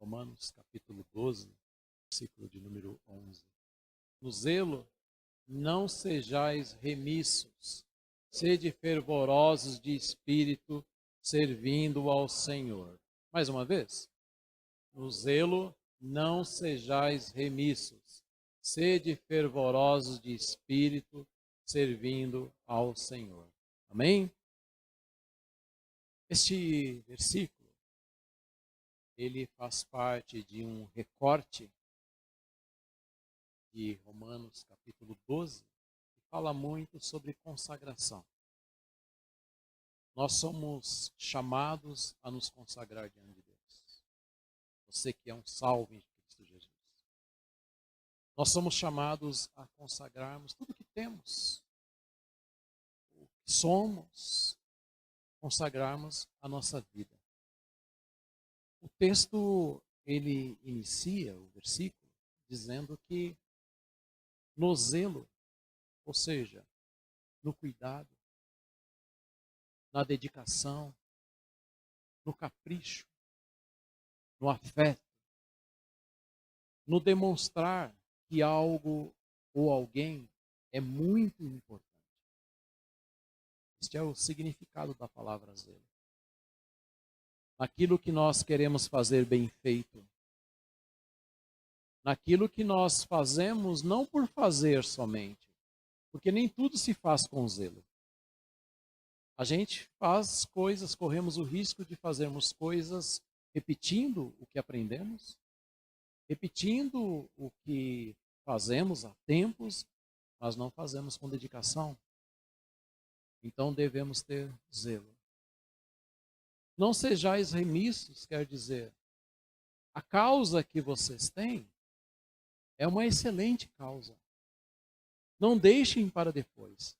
Romanos capítulo 12, versículo de número 11. No zelo, não sejais remissos, sede fervorosos de espírito, servindo ao Senhor. Mais uma vez. No zelo, não sejais remissos, sede fervorosos de espírito, servindo ao Senhor. Amém? Este versículo, ele faz parte de um recorte de Romanos capítulo 12, que fala muito sobre consagração. Nós somos chamados a nos consagrar diante de Deus. Você que é um salvo em Cristo Jesus. Nós somos chamados a consagrarmos tudo que temos, o que somos, consagrarmos a nossa vida. O texto, ele inicia o versículo dizendo que no zelo, ou seja, no cuidado, na dedicação, no capricho, no afeto, no demonstrar que algo ou alguém é muito importante. Este é o significado da palavra zelo. Naquilo que nós queremos fazer bem feito. Naquilo que nós fazemos não por fazer somente, porque nem tudo se faz com zelo. A gente faz coisas, corremos o risco de fazermos coisas repetindo o que aprendemos, repetindo o que fazemos há tempos, mas não fazemos com dedicação. Então devemos ter zelo. Não sejais remissos, quer dizer, a causa que vocês têm é uma excelente causa. Não deixem para depois.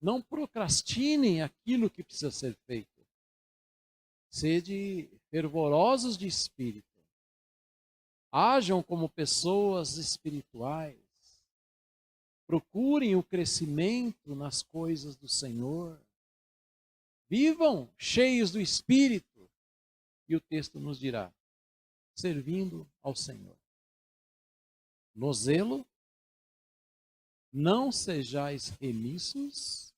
Não procrastinem aquilo que precisa ser feito. Sede fervorosos de espírito. Hajam como pessoas espirituais. Procurem o crescimento nas coisas do Senhor. Vivam cheios do Espírito. E o texto nos dirá, servindo ao Senhor. No zelo, não sejais remissos,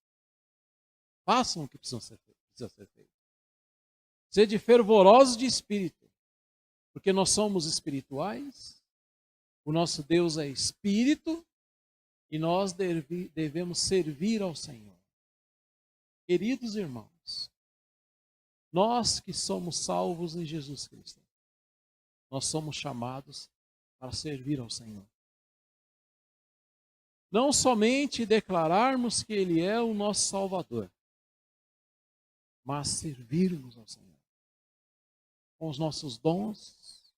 façam o que precisa ser feito. Sede fervorosos de espírito, porque nós somos espirituais, o nosso Deus é espírito, e nós devemos servir ao Senhor. Queridos irmãos, nós que somos salvos em Jesus Cristo, nós somos chamados para servir ao Senhor. Não somente declararmos que Ele é o nosso Salvador, mas servirmos ao Senhor. Com os nossos dons,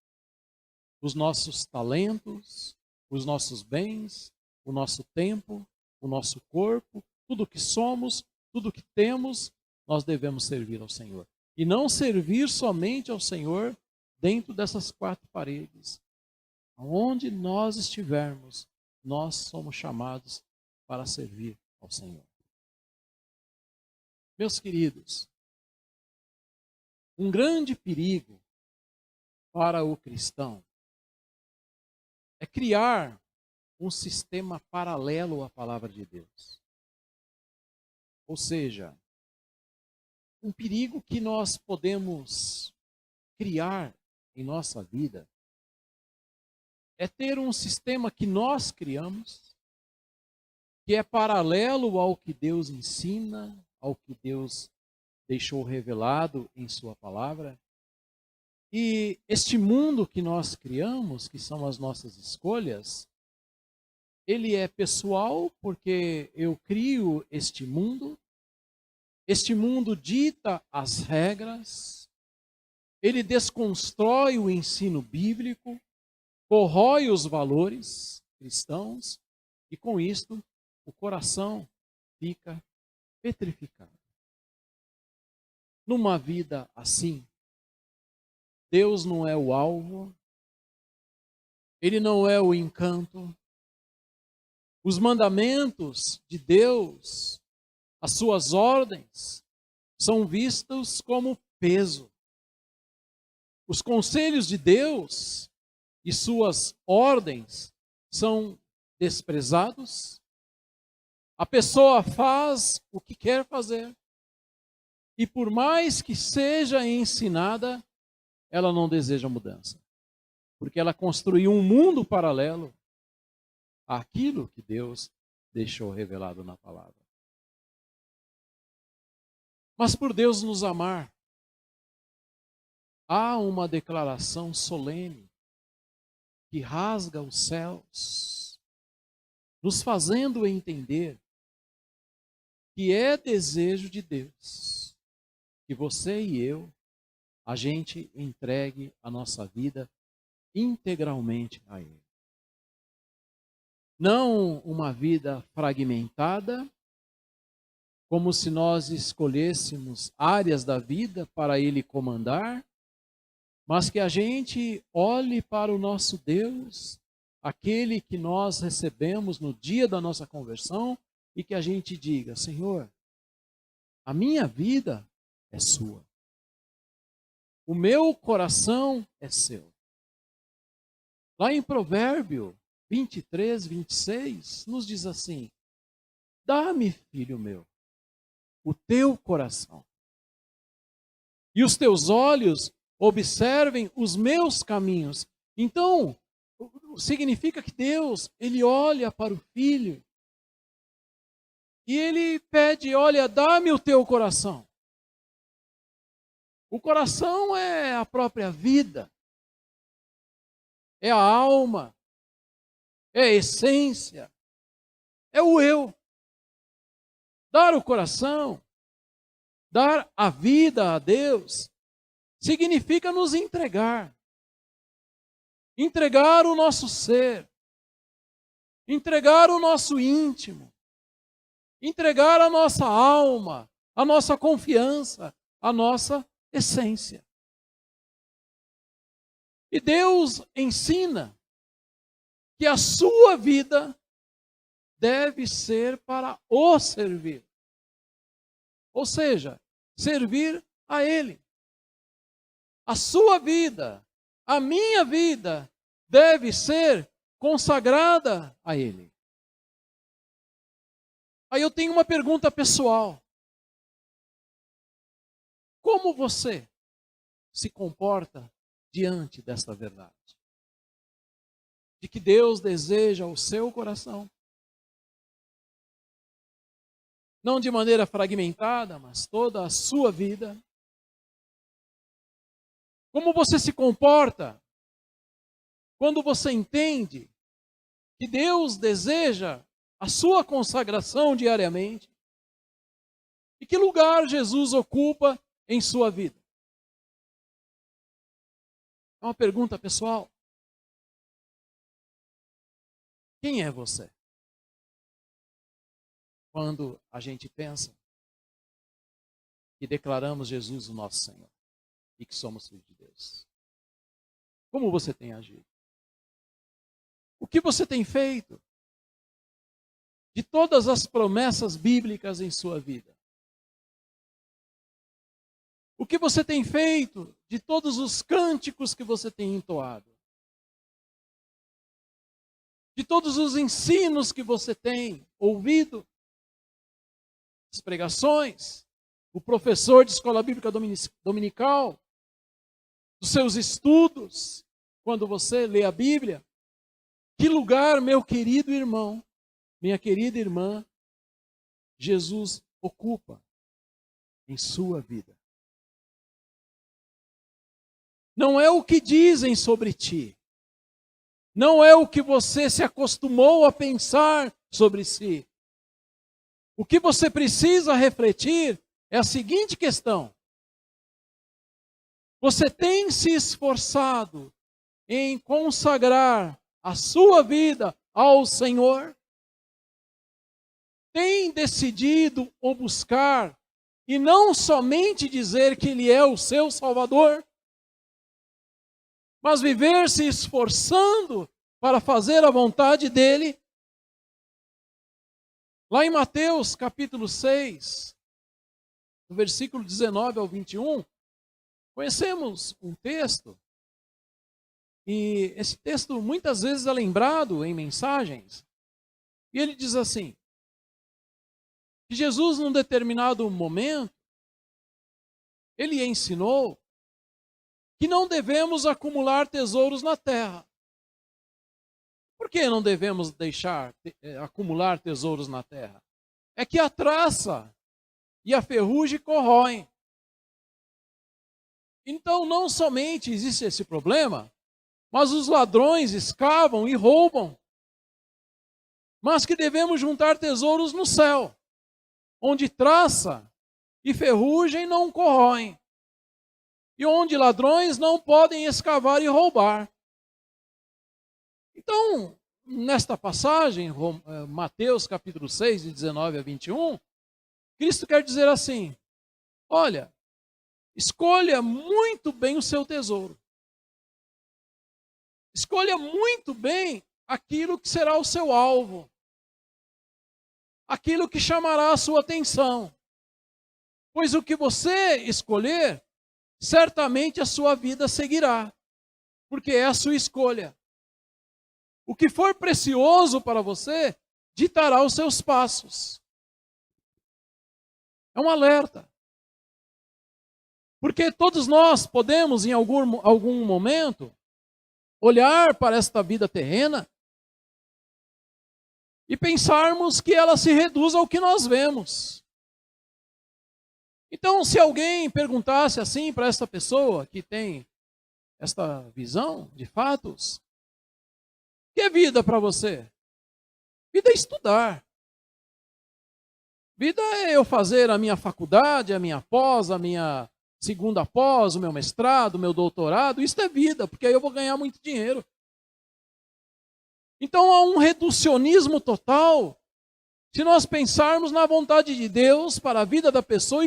os nossos talentos, os nossos bens, o nosso tempo, o nosso corpo, tudo que somos, tudo que temos, nós devemos servir ao Senhor. E não servir somente ao Senhor dentro dessas quatro paredes. Onde nós estivermos, nós somos chamados para servir ao Senhor. Meus queridos, um grande perigo para o cristão é criar um sistema paralelo à palavra de Deus. Ou seja, um perigo que nós podemos criar em nossa vida é ter um sistema que nós criamos, que é paralelo ao que Deus ensina, ao que Deus deixou revelado em sua palavra. E este mundo que nós criamos, que são as nossas escolhas, ele é pessoal porque eu crio este mundo dita as regras, ele desconstrói o ensino bíblico, corrói os valores cristãos e com isto o coração fica petrificado. Numa vida assim, Deus não é o alvo, Ele não é o encanto. Os mandamentos de Deus, as suas ordens, são vistos como peso. os conselhos de Deus e suas ordens são desprezados, a pessoa faz o que quer fazer, e por mais que seja ensinada, ela não deseja mudança, porque ela construiu um mundo paralelo àquilo que Deus deixou revelado na palavra. Mas por Deus nos amar, há uma declaração solene que rasga os céus, nos fazendo entender que é desejo de Deus que você e eu, a gente entregue a nossa vida integralmente a Ele. Não uma vida fragmentada, como se nós escolhêssemos áreas da vida para Ele comandar, mas que a gente olhe para o nosso Deus, aquele que nós recebemos no dia da nossa conversão, e que a gente diga: Senhor, a minha vida é sua. O meu coração é seu. Lá em Provérbio 23, 26, nos diz assim: dá-me, filho meu, o teu coração, e os teus olhos observem os meus caminhos. Então, significa que Deus, Ele olha para o filho e Ele pede: olha, dá-me o teu coração. O coração é a própria vida, é a alma, é a essência, é o eu. Dar o coração, dar a vida a Deus, significa nos entregar. Entregar o nosso ser, entregar o nosso íntimo, entregar a nossa alma, a nossa confiança, a nossa essência. E Deus ensina que a sua vida deve ser para o servir. Ou seja, servir a Ele. A sua vida, a minha vida, deve ser consagrada a Ele. Aí eu tenho uma pergunta pessoal. Como você se comporta diante desta verdade? De que Deus deseja o seu coração. Não de maneira fragmentada, mas toda a sua vida. Como você se comporta quando você entende que Deus deseja a sua consagração diariamente? E que lugar Jesus ocupa em sua vida? É uma pergunta pessoal. Quem é você? Quando a gente pensa que declaramos Jesus o nosso Senhor e que somos filhos de Deus. Como você tem agido? O que você tem feito de todas as promessas bíblicas em sua vida? O que você tem feito de todos os cânticos que você tem entoado? De todos os ensinos que você tem ouvido? As pregações, o professor de escola bíblica dominical, dos seus estudos, quando você lê a Bíblia. Que lugar, meu querido irmão, minha querida irmã, Jesus ocupa em sua vida? Não é o que dizem sobre ti. Não é o que você se acostumou a pensar sobre si. O que você precisa refletir é a seguinte questão: você tem se esforçado em consagrar a sua vida ao Senhor? Tem decidido o buscar e não somente dizer que Ele é o seu Salvador, mas viver se esforçando para fazer a vontade dEle? Lá em Mateus capítulo 6, do versículo 19 ao 21, conhecemos um texto E esse texto muitas vezes é lembrado em mensagens. E ele diz assim, que Jesus, num determinado momento, ele ensinou que não devemos acumular tesouros na terra. Por que não devemos deixar acumular tesouros na terra? É que a traça e a ferrugem corroem. Então, não somente existe esse problema, mas os ladrões escavam e roubam. Mas que devemos juntar tesouros no céu, onde traça e ferrugem não corroem, e onde ladrões não podem escavar e roubar. Então, nesta passagem, Mateus capítulo 6, de 19 a 21, Cristo quer dizer assim, olha, escolha muito bem o seu tesouro. Escolha muito bem aquilo que será o seu alvo. Aquilo que chamará a sua atenção. Pois o que você escolher, certamente a sua vida seguirá. Porque é a sua escolha. O que for precioso para você, ditará os seus passos. É um alerta. Porque todos nós podemos, em algum momento, olhar para esta vida terrena e pensarmos que ela se reduz ao que nós vemos. Então, se alguém perguntasse assim para essa pessoa que tem esta visão de fatos, que é vida para você? Vida é estudar. Vida é eu fazer a minha faculdade, a minha pós, a minha segunda pós, o meu mestrado, o meu doutorado. Isso é vida, porque aí eu vou ganhar muito dinheiro. Então há um reducionismo total se nós pensarmos na vontade de Deus para a vida da pessoa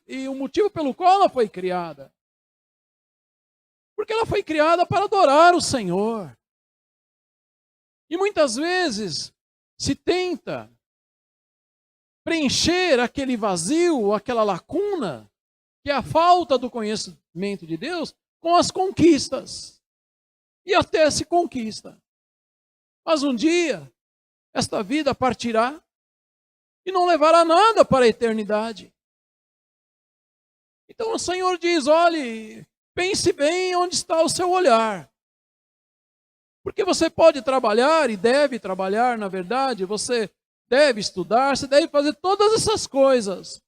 e o motivo pelo qual ela foi criada. Porque ela foi criada para adorar o Senhor. E muitas vezes se tenta preencher aquele vazio, aquela lacuna, que é a falta do conhecimento de Deus, com as conquistas. E até se conquista. Mas um dia, esta vida partirá e não levará nada para a eternidade. Então o Senhor diz, olhe, pense bem onde está o seu olhar. Porque você pode trabalhar e deve trabalhar, na verdade, você deve estudar, você deve fazer todas essas coisas.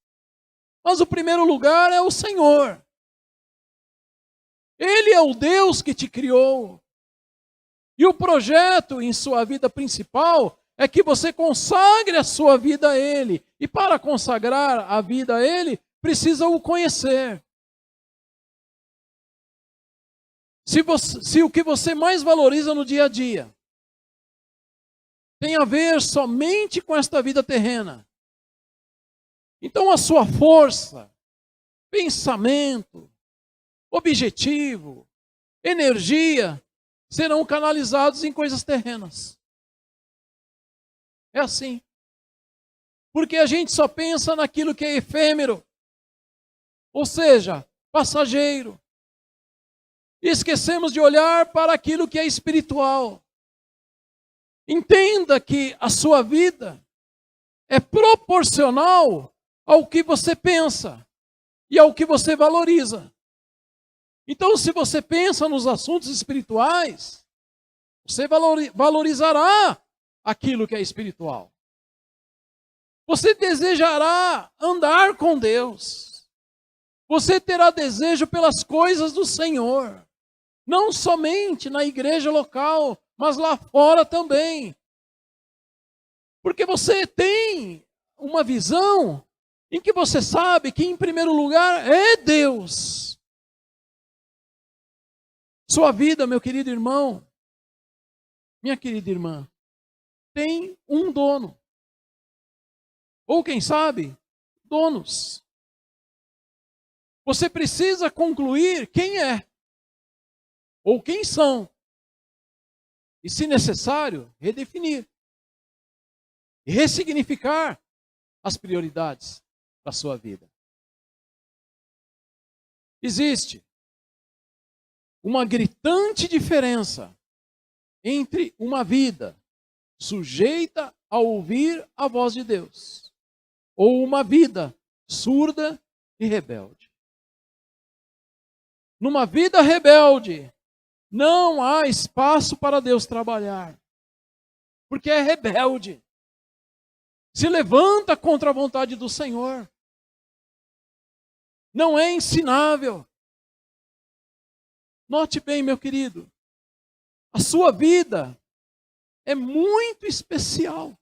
Mas o primeiro lugar é o Senhor. Ele é o Deus que te criou. E o projeto em sua vida principal é que você consagre a sua vida a Ele. E para consagrar a vida a Ele, precisa o conhecer. Se o que você mais valoriza no dia a dia tem a ver somente com esta vida terrena, então a sua força, pensamento, objetivo, energia serão canalizados em coisas terrenas. É assim. Porque a gente só pensa naquilo que é efêmero, ou seja, passageiro. E esquecemos de olhar para aquilo que é espiritual. Entenda que a sua vida é proporcional ao que você pensa e ao que você valoriza. Então, se você pensa nos assuntos espirituais, você valorizará aquilo que é espiritual. Você desejará andar com Deus. Você terá desejo pelas coisas do Senhor. Não somente na igreja local, mas lá fora também. Porque você tem uma visão em que você sabe que, em primeiro lugar, é Deus. Sua vida, meu querido irmão, minha querida irmã, tem um dono. Ou quem sabe, donos. Você precisa concluir quem é. Ou quem são. E, se necessário, redefinir. E ressignificar as prioridades da sua vida. Existe uma gritante diferença entre uma vida sujeita a ouvir a voz de Deus ou uma vida surda e rebelde. Numa vida rebelde, não há espaço para Deus trabalhar, porque é rebelde. Se levanta contra a vontade do Senhor. Não é ensinável. Note bem, meu querido, a sua vida é muito especial.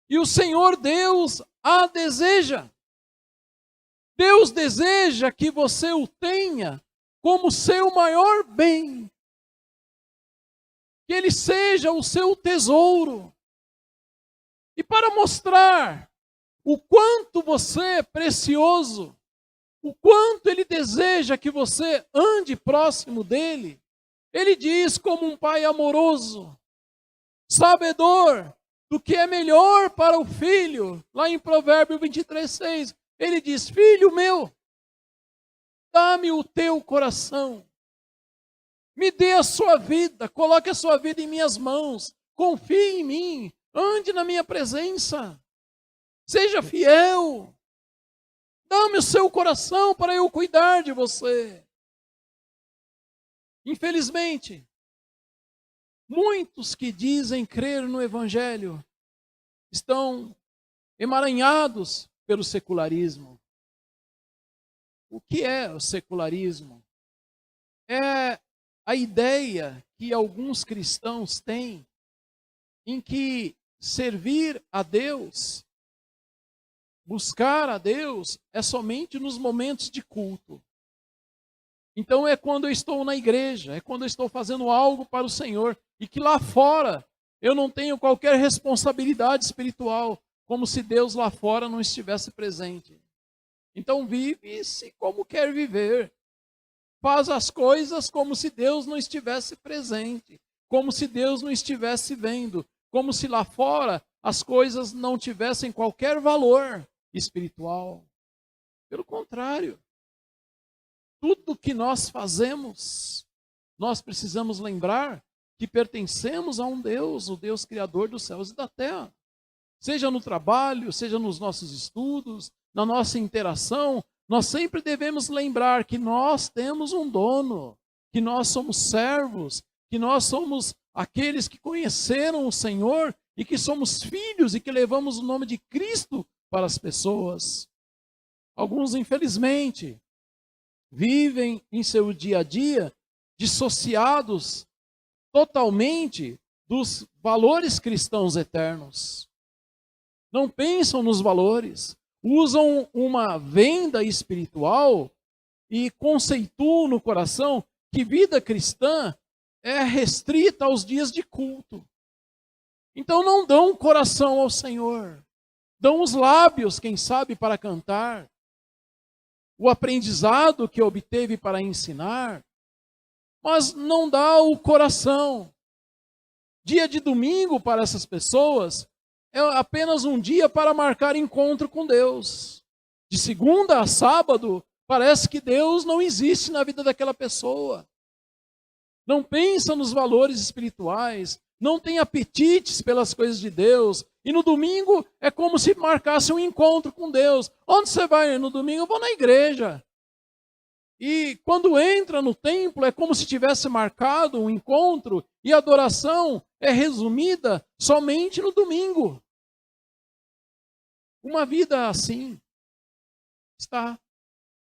E o Senhor Deus a deseja. Deus deseja que você o tenha como seu maior bem. Que ele seja o seu tesouro. E para mostrar o quanto você é precioso, o quanto ele deseja que você ande próximo dele, ele diz como um pai amoroso, sabedor do que é melhor para o filho, lá em Provérbios 23:6, ele diz: filho meu, dá-me o teu coração, me dê a sua vida, coloque a sua vida em minhas mãos, confie em mim, ande na minha presença, seja fiel, dá-me o seu coração para eu cuidar de você. Infelizmente, muitos que dizem crer no Evangelho estão emaranhados pelo secularismo. O que é o secularismo? É a ideia que alguns cristãos têm em que servir a Deus, buscar a Deus, é somente nos momentos de culto. Então é quando eu estou na igreja, é quando eu estou fazendo algo para o Senhor, e que lá fora eu não tenho qualquer responsabilidade espiritual, como se Deus lá fora não estivesse presente. Então vive-se como quer viver. Faz as coisas como se Deus não estivesse presente, como se Deus não estivesse vendo, como se lá fora as coisas não tivessem qualquer valor espiritual. Pelo contrário, tudo que nós fazemos, nós precisamos lembrar que pertencemos a um Deus, o Deus Criador dos céus e da terra. Seja no trabalho, seja nos nossos estudos, na nossa interação, nós sempre devemos lembrar que nós temos um dono, que nós somos servos, que nós somos aqueles que conheceram o Senhor e que somos filhos e que levamos o nome de Cristo para as pessoas. Alguns, infelizmente, vivem em seu dia a dia dissociados totalmente dos valores cristãos eternos. Não pensam nos valores, usam uma venda espiritual e conceituam no coração que vida cristã é restrita aos dias de culto. Então não dão coração ao Senhor, dão os lábios, quem sabe, para cantar, o aprendizado que obteve para ensinar, mas não dá o coração. Dia de domingo para essas pessoas é apenas um dia para marcar encontro com Deus. De segunda a sábado, parece que Deus não existe na vida daquela pessoa. Não pensa nos valores espirituais, não tem apetites pelas coisas de Deus. E no domingo é como se marcasse um encontro com Deus. Onde você vai no domingo? Eu vou na igreja. E quando entra no templo é como se tivesse marcado um encontro e a adoração é resumida somente no domingo. Uma vida assim está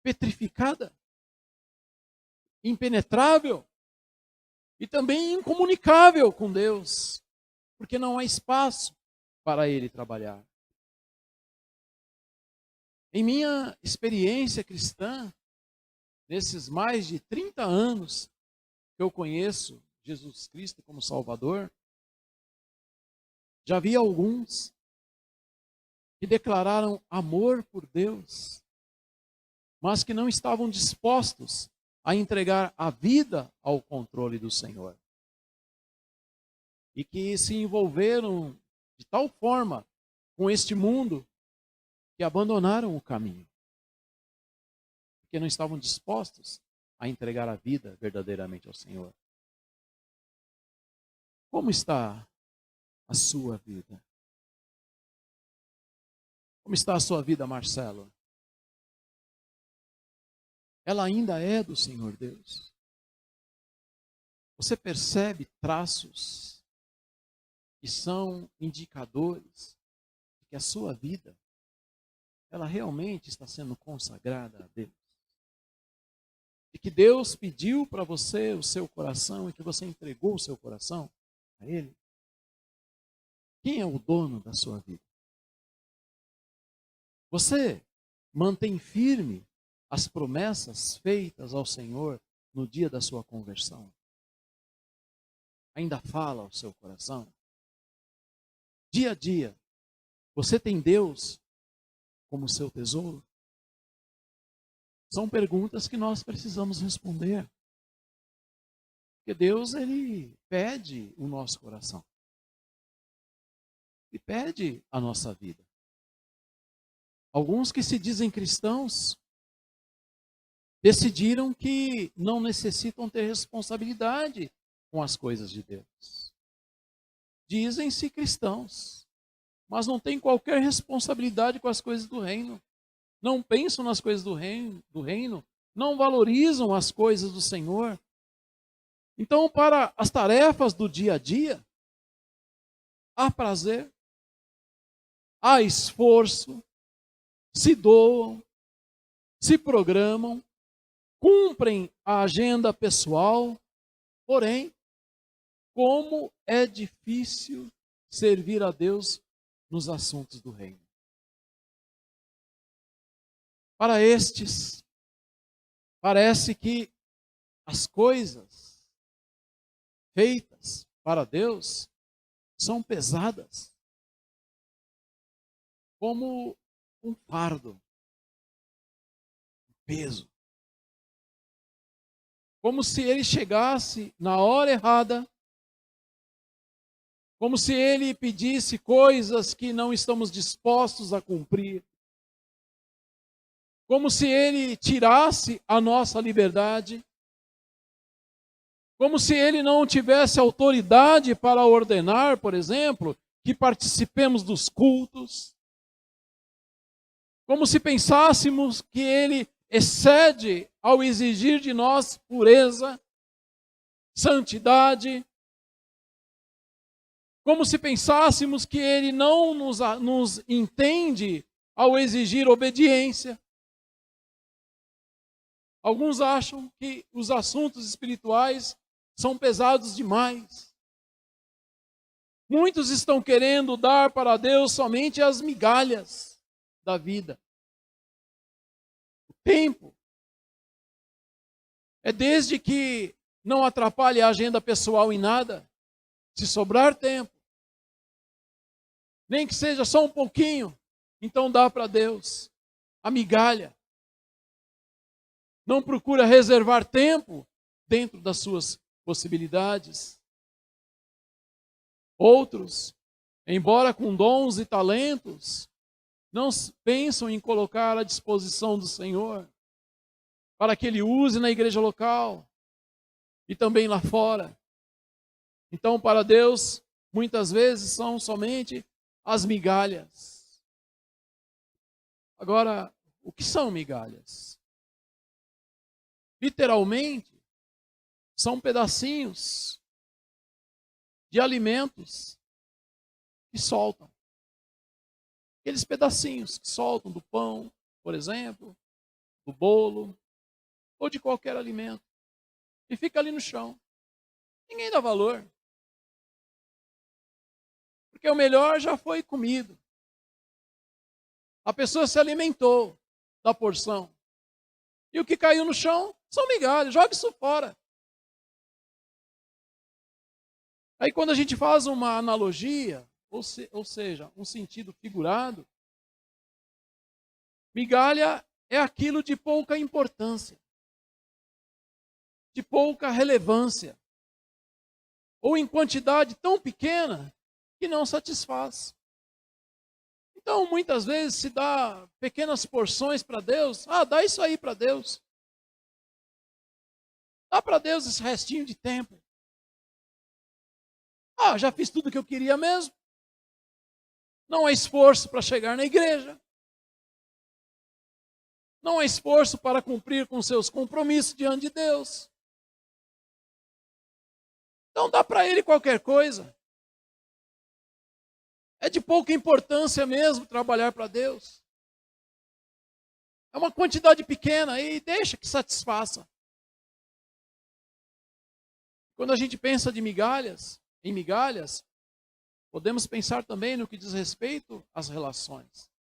petrificada, impenetrável e também incomunicável com Deus, porque não há espaço para Ele trabalhar. Em minha experiência cristã, nesses mais de 30 anos que eu conheço Jesus Cristo como Salvador, já vi alguns que declararam amor por Deus, mas que não estavam dispostos a entregar a vida ao controle do Senhor. E que se envolveram de tal forma com este mundo que abandonaram o caminho. Porque não estavam dispostos a entregar a vida verdadeiramente ao Senhor. Como está a sua vida? Como está a sua vida, Marcelo? Ela ainda é do Senhor Deus? Você percebe traços que são indicadores de que a sua vida, ela realmente está sendo consagrada a Deus? De que Deus pediu para você o seu coração e que você entregou o seu coração a Ele? Quem é o dono da sua vida? Você mantém firme as promessas feitas ao Senhor no dia da sua conversão? Ainda fala ao seu coração? Dia a dia, você tem Deus como seu tesouro? São perguntas que nós precisamos responder. Porque Deus, Ele pede o nosso coração. Ele pede a nossa vida. Alguns que se dizem cristãos decidiram que não necessitam ter responsabilidade com as coisas de Deus. Dizem-se cristãos, mas não têm qualquer responsabilidade com as coisas do reino. Não pensam nas coisas do reino, não valorizam as coisas do Senhor. Então, para as tarefas do dia a dia, há prazer, há esforço, se doam, se programam, cumprem a agenda pessoal, porém, como é difícil servir a Deus nos assuntos do reino. Para estes, parece que as coisas feitas para Deus são pesadas, como um fardo, um peso. Como se ele chegasse na hora errada, como se ele pedisse coisas que não estamos dispostos a cumprir, como se ele tirasse a nossa liberdade, como se ele não tivesse autoridade para ordenar, por exemplo, que participemos dos cultos, como se pensássemos que ele excede ao exigir de nós pureza, santidade, como se pensássemos que ele não nos entende ao exigir obediência. Alguns acham que os assuntos espirituais são pesados demais. Muitos estão querendo dar para Deus somente as migalhas da vida. O tempo. É desde que não atrapalhe a agenda pessoal em nada. Se sobrar tempo, nem que seja só um pouquinho, então dá para Deus a migalha. Não procura reservar tempo dentro das suas possibilidades. Outros, embora com dons e talentos, não pensam em colocar à disposição do Senhor para que Ele use na igreja local e também lá fora. Então, para Deus, muitas vezes são somente as migalhas. Agora, o que são migalhas? Literalmente, são pedacinhos de alimentos que soltam. Aqueles pedacinhos que soltam do pão, por exemplo, do bolo, ou de qualquer alimento. E fica ali no chão. Ninguém dá valor. Porque o melhor já foi comido. A pessoa se alimentou da porção. E o que caiu no chão são migalhas. Joga isso fora. Aí quando a gente faz uma analogia, ou seja, um sentido figurado, migalha é aquilo de pouca importância, de pouca relevância, ou em quantidade tão pequena que não satisfaz. Então, muitas vezes se dá pequenas porções para Deus. Ah, dá isso aí para Deus. Dá para Deus esse restinho de tempo. Já fiz tudo o que eu queria mesmo. Não há esforço para chegar na igreja. Não há esforço para cumprir com seus compromissos diante de Deus. Então dá para ele qualquer coisa. É de pouca importância mesmo trabalhar para Deus. É uma quantidade pequena e deixa que satisfaça. Quando a gente pensa em migalhas, podemos pensar também no que diz respeito às relações.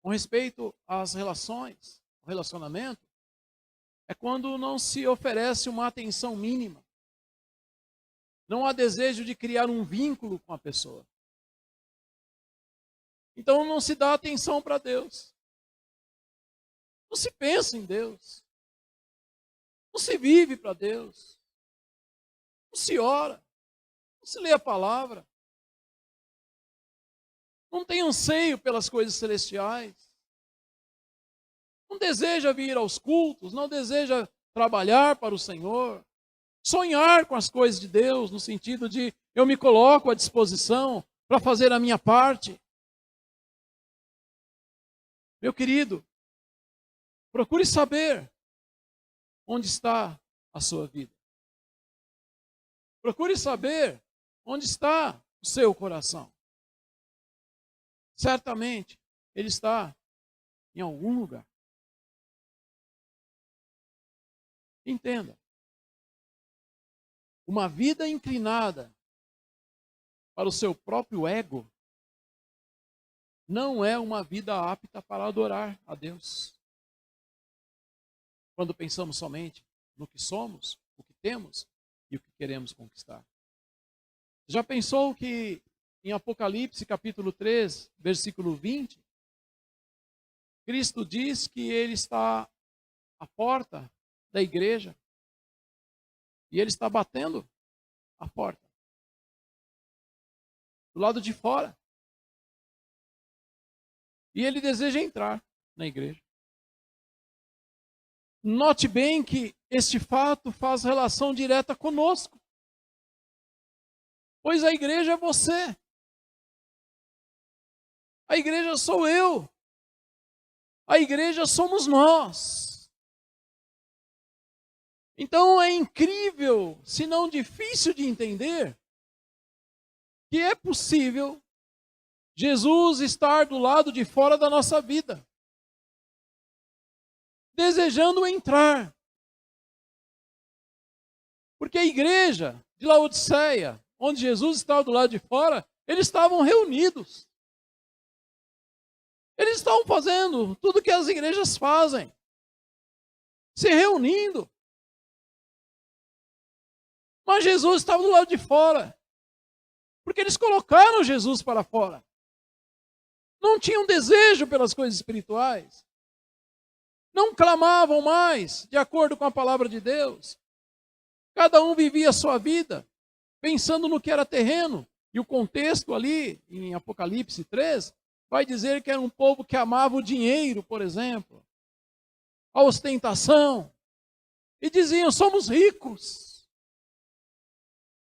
Com respeito às relações, o relacionamento, é quando não se oferece uma atenção mínima. Não há desejo de criar um vínculo com a pessoa. Então não se dá atenção para Deus. Não se pensa em Deus. Não se vive para Deus. Não se ora. Não se lê a palavra. Não tem anseio pelas coisas celestiais. Não deseja vir aos cultos. Não deseja trabalhar para o Senhor. Sonhar com as coisas de Deus, no sentido de eu me coloco à disposição para fazer a minha parte. Meu querido, procure saber onde está a sua vida. Procure saber onde está o seu coração. Certamente, ele está em algum lugar. Entenda. Uma vida inclinada para o seu próprio ego não é uma vida apta para adorar a Deus. Quando pensamos somente no que somos, o que temos e o que queremos conquistar. Já pensou que em Apocalipse capítulo 3, versículo 20, Cristo diz que Ele está à porta da igreja e Ele está batendo a porta. Do lado de fora. E Ele deseja entrar na igreja. Note bem que este fato faz relação direta conosco. Pois a igreja é você. A igreja sou eu. A igreja somos nós. Então é incrível, se não difícil de entender, que é possível Jesus estar do lado de fora da nossa vida, desejando entrar. Porque a igreja de Laodiceia, onde Jesus estava do lado de fora, eles estavam reunidos. Eles estavam fazendo tudo que as igrejas fazem. Se reunindo. Mas Jesus estava do lado de fora. Porque eles colocaram Jesus para fora. Não tinham desejo pelas coisas espirituais. Não clamavam mais de acordo com a palavra de Deus. Cada um vivia a sua vida, pensando no que era terreno. E o contexto ali, em Apocalipse 3, vai dizer que era um povo que amava o dinheiro, por exemplo. A ostentação. E diziam, somos ricos.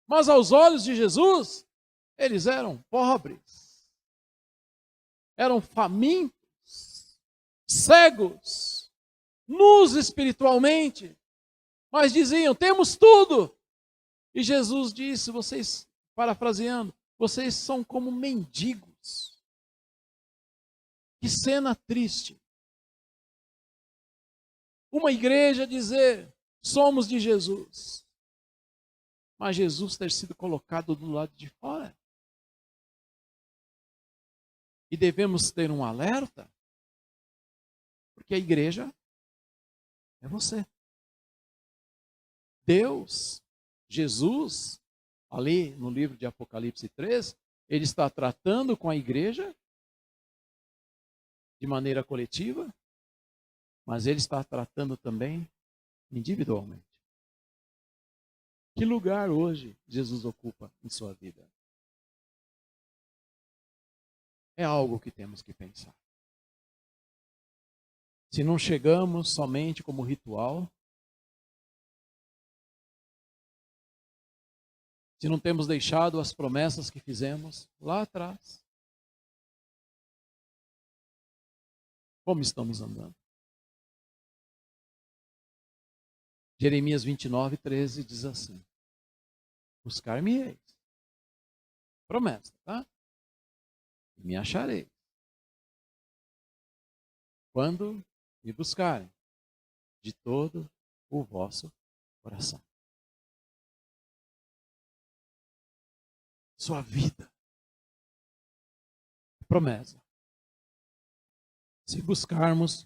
Mas aos olhos de Jesus, eles eram pobres. Eram famintos, cegos, nus espiritualmente. Mas diziam, temos tudo. E Jesus disse, vocês, parafraseando, vocês são como mendigos. Que cena triste. Uma igreja dizer, somos de Jesus. Mas Jesus ter sido colocado do lado de fora. E devemos ter um alerta, porque a igreja é você. Deus, Jesus, ali no livro de Apocalipse 3, ele está tratando com a igreja de maneira coletiva, mas ele está tratando também individualmente. Que lugar hoje Jesus ocupa em sua vida? É algo que temos que pensar. Se não chegamos somente como ritual, Se não temos deixado as promessas que fizemos lá atrás. Como estamos andando? Jeremias 29:13 diz assim: buscar-me-eis. Promessa, tá? E me achareis. Quando me buscarem de todo o vosso coração. Sua vida. Promessa. Se buscarmos,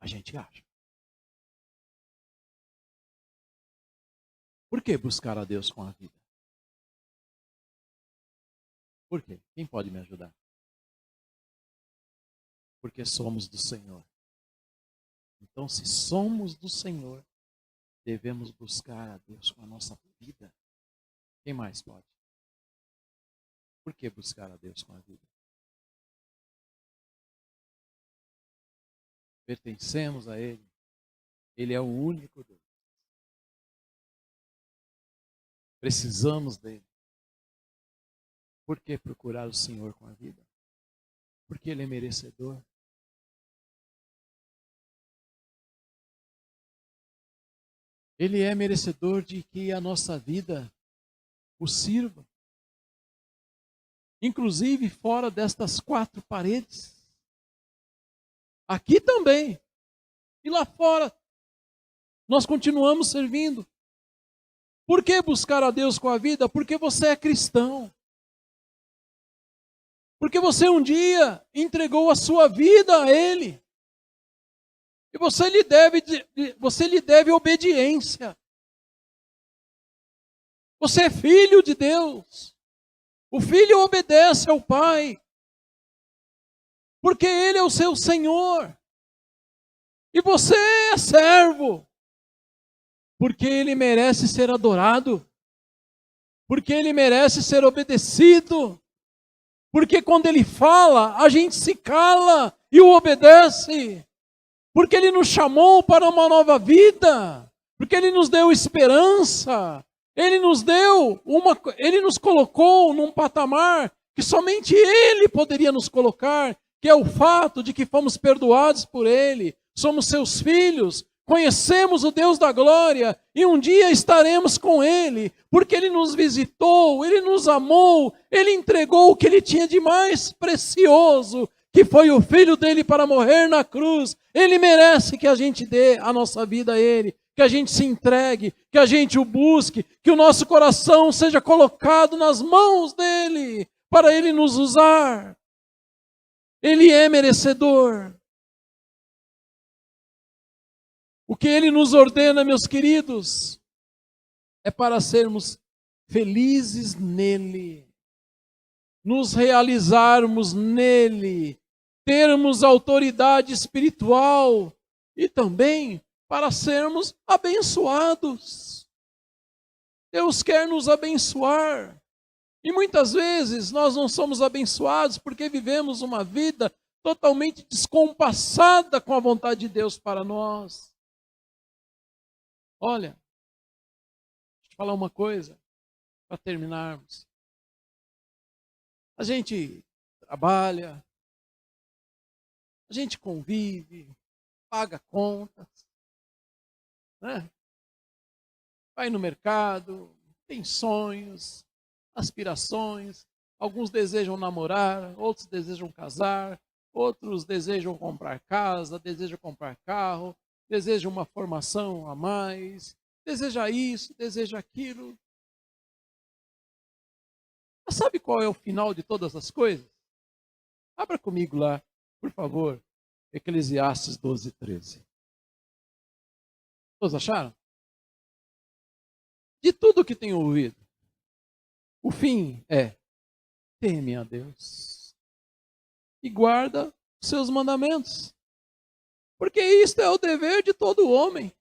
a gente acha. Por que buscar a Deus com a vida? Por quê? Quem pode me ajudar? Porque somos do Senhor. Então, se somos do Senhor, devemos buscar a Deus com a nossa vida. Quem mais pode? Por que buscar a Deus com a vida? Pertencemos a Ele. Ele é o único Deus. Precisamos dele. Por que procurar o Senhor com a vida? Porque Ele é merecedor. Ele é merecedor de que a nossa vida o sirva. Inclusive fora destas 4 paredes. Aqui também. E lá fora. Nós continuamos servindo. Por que buscar a Deus com a vida? Porque você é cristão. Porque você um dia entregou a sua vida a Ele. E você lhe deve obediência. Você é filho de Deus. O filho obedece ao Pai. Porque Ele é o seu Senhor. E você é servo. Porque Ele merece ser adorado. Porque Ele merece ser obedecido. Porque quando Ele fala, a gente se cala e o obedece. Porque Ele nos chamou para uma nova vida. Porque Ele nos deu esperança. Ele nos colocou num patamar que somente Ele poderia nos colocar, que é o fato de que fomos perdoados por Ele, somos seus filhos, conhecemos o Deus da glória e um dia estaremos com Ele, porque Ele nos visitou, Ele nos amou, Ele entregou o que Ele tinha de mais precioso, que foi o Filho dele para morrer na cruz. Ele merece que a gente dê a nossa vida a Ele, que a gente se entregue, que a gente o busque, que o nosso coração seja colocado nas mãos dEle, para Ele nos usar. Ele é merecedor. O que Ele nos ordena, meus queridos, é para sermos felizes nele, nos realizarmos nele, termos autoridade espiritual e também para sermos abençoados. Deus quer nos abençoar. E muitas vezes nós não somos abençoados porque vivemos uma vida totalmente descompassada com a vontade de Deus para nós. Olha, deixa eu falar uma coisa para terminarmos. A gente trabalha, a gente convive, paga contas, né? Vai no mercado, tem sonhos, aspirações. Alguns desejam namorar, outros desejam casar, outros desejam comprar casa, desejam comprar carro, desejam uma formação a mais, deseja isso, deseja aquilo. Mas sabe qual é o final de todas as coisas? Abra comigo lá, por favor, Eclesiastes 12:13. Todos acharam? De tudo que tenho ouvido, o fim é: teme a Deus e guarda os seus mandamentos, porque isto é o dever de todo homem.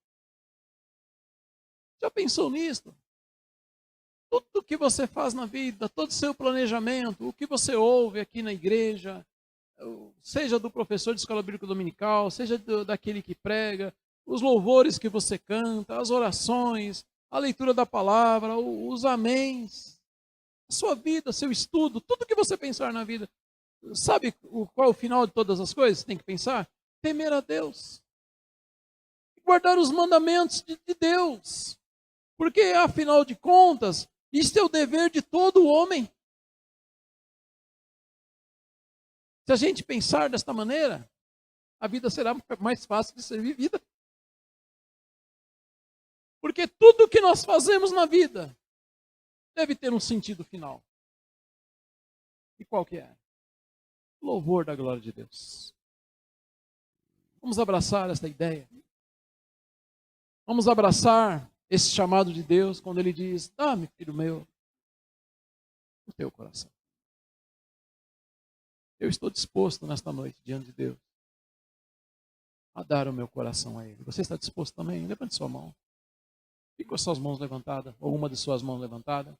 Já pensou nisso? Tudo que você faz na vida, todo o seu planejamento, o que você ouve aqui na igreja, seja do professor de escola bíblica dominical, seja daquele que prega, os louvores que você canta, as orações, a leitura da palavra, os améns, a sua vida, seu estudo, tudo que você pensar na vida. Sabe qual é o final de todas as coisas? Tem que pensar? Temer a Deus. Guardar os mandamentos de Deus. Porque, afinal de contas, isto é o dever de todo homem. Se a gente pensar desta maneira, a vida será mais fácil de ser vivida. Porque tudo que nós fazemos na vida deve ter um sentido final. E qual que é? Louvor da glória de Deus. Vamos abraçar esta ideia. Vamos abraçar esse chamado de Deus quando Ele diz: dá-me, filho meu, o teu coração. Eu estou disposto nesta noite, diante de Deus, a dar o meu coração a Ele. Você está disposto também? Levante sua mão. Fique com as suas mãos levantadas, ou uma de suas mãos levantada.